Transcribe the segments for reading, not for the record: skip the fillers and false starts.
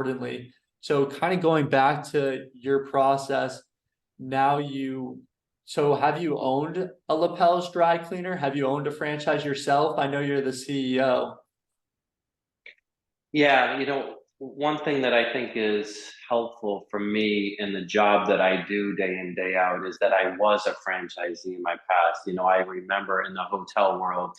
accordingly. So kind of going back to your process, now so have you owned a Lapels dry cleaner? Have you owned a franchise yourself? I know you're the CEO. Yeah, one thing that I think is helpful for me in the job that I do day in, day out is that I was a franchisee in my past. I remember in the hotel world,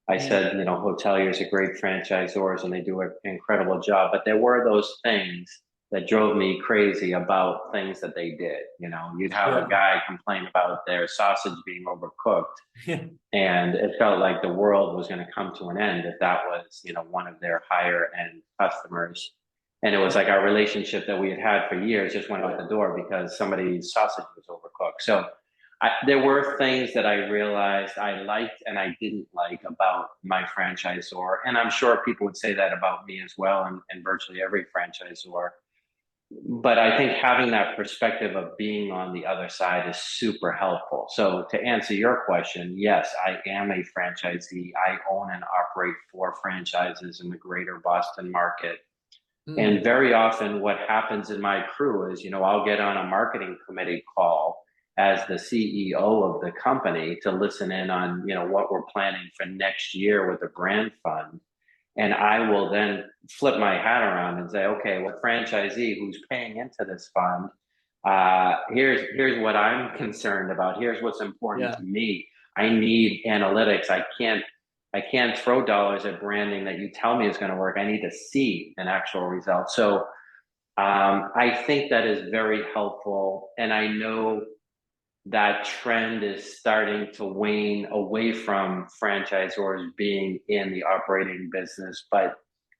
I Mm, said, hoteliers are great franchisors and they do an incredible job. But there were those things that drove me crazy about things that they did. You'd have a yeah. guy complain about their sausage being overcooked, Yeah. and it felt like the world was going to come to an end if that was, one of their higher end customers. And it was like our relationship that we had had for years just went out the door because somebody's sausage was overcooked. So there were things that I realized I liked and I didn't like about my franchisor. And I'm sure people would say that about me as well, and virtually every franchisor. But I think having that perspective of being on the other side is super helpful. So to answer your question, yes, I am a franchisee. I own and operate 4 franchises in the greater Boston market. And Mm, very often what happens in my crew is, I'll get on a marketing committee call as the CEO of the company to listen in on, what we're planning for next year with the brand fund. And I will then flip my hat around and say, okay, well, franchisee who's paying into this fund, here's what I'm concerned about. Here's what's important yeah. to me. I need analytics. I can't throw dollars at branding that you tell me is going to work. I need to see an actual result. So I think that is very helpful. And I know that trend is starting to wane away from franchisors being in the operating business. But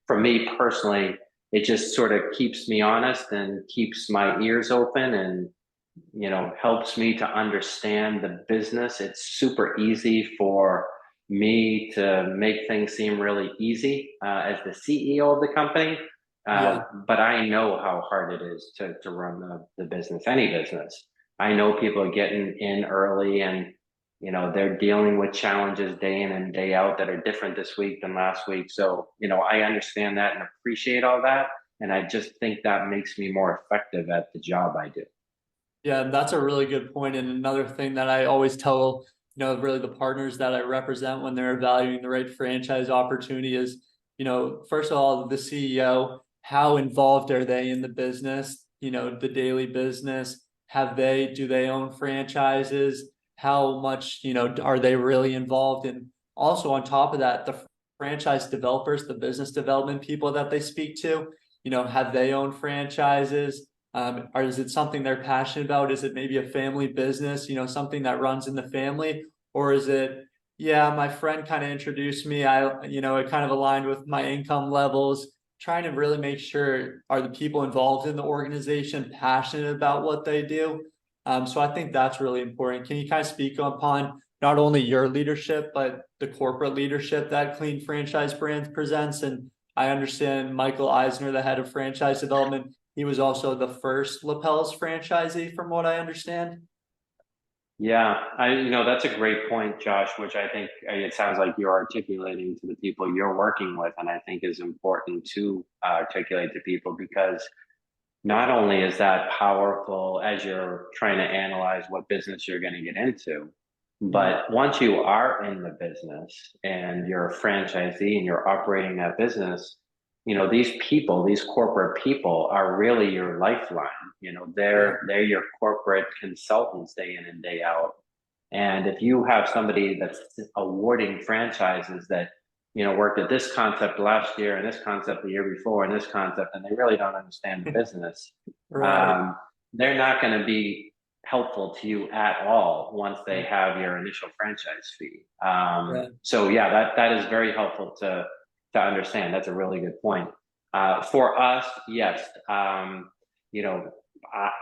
for me personally, it just sort of keeps me honest and keeps my ears open and, helps me to understand the business. It's super easy for me to make things seem really easy as the CEO of the company. Yeah. But I know how hard it is to run the business, any business. I know people are getting in early and they're dealing with challenges day in and day out that are different this week than last week. So, I understand that and appreciate all that. And I just think that makes me more effective at the job I do. Yeah, that's a really good point. And another thing that I always tell, really the partners that I represent when they're evaluating the right franchise opportunity is, first of all, the CEO, how involved are they in the business? The daily business. Do they own franchises? How much, are they really involved? And also on top of that, the franchise developers, the business development people that they speak to, have they owned franchises? Or is it something they're passionate about? Is it maybe a family business, something that runs in the family? Or is it, yeah, my friend kind of introduced me. It kind of aligned with my income levels, trying to really make sure are the people involved in the organization passionate about what they do? So I think that's really important. Can you kind of speak upon not only your leadership, but the corporate leadership that Clean Franchise Brands presents? And I understand Michael Eisner, the head of franchise development, he was also the first Lapels franchisee, from what I understand. Yeah, that's a great point, Josh, which I think it sounds like you're articulating to the people you're working with, and I think is important to articulate to people because not only is that powerful as you're trying to analyze what business you're going to get into, Mm, but once you are in the business and you're a franchisee and you're operating that business, these people, these corporate people are really your lifeline. yeah, They're your corporate consultants day in and day out. And if you have somebody that's awarding franchises that, worked at this concept last year and this concept the year before and this concept, and they really don't understand the business, right. um, they're not going to be helpful to you at all once they have your initial franchise fee. Yeah. So yeah, that is very helpful to understand. That's a really good point. For us, yes, you know,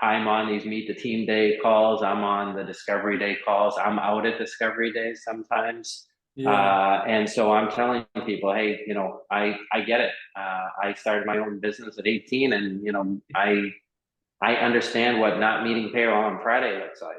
I'm on these meet the team day calls. I'm on the discovery day calls. I'm out at discovery days sometimes. Yeah. And so I'm telling people, hey, I get it. I started my own business at 18 and, I understand what not meeting payroll on Friday looks like.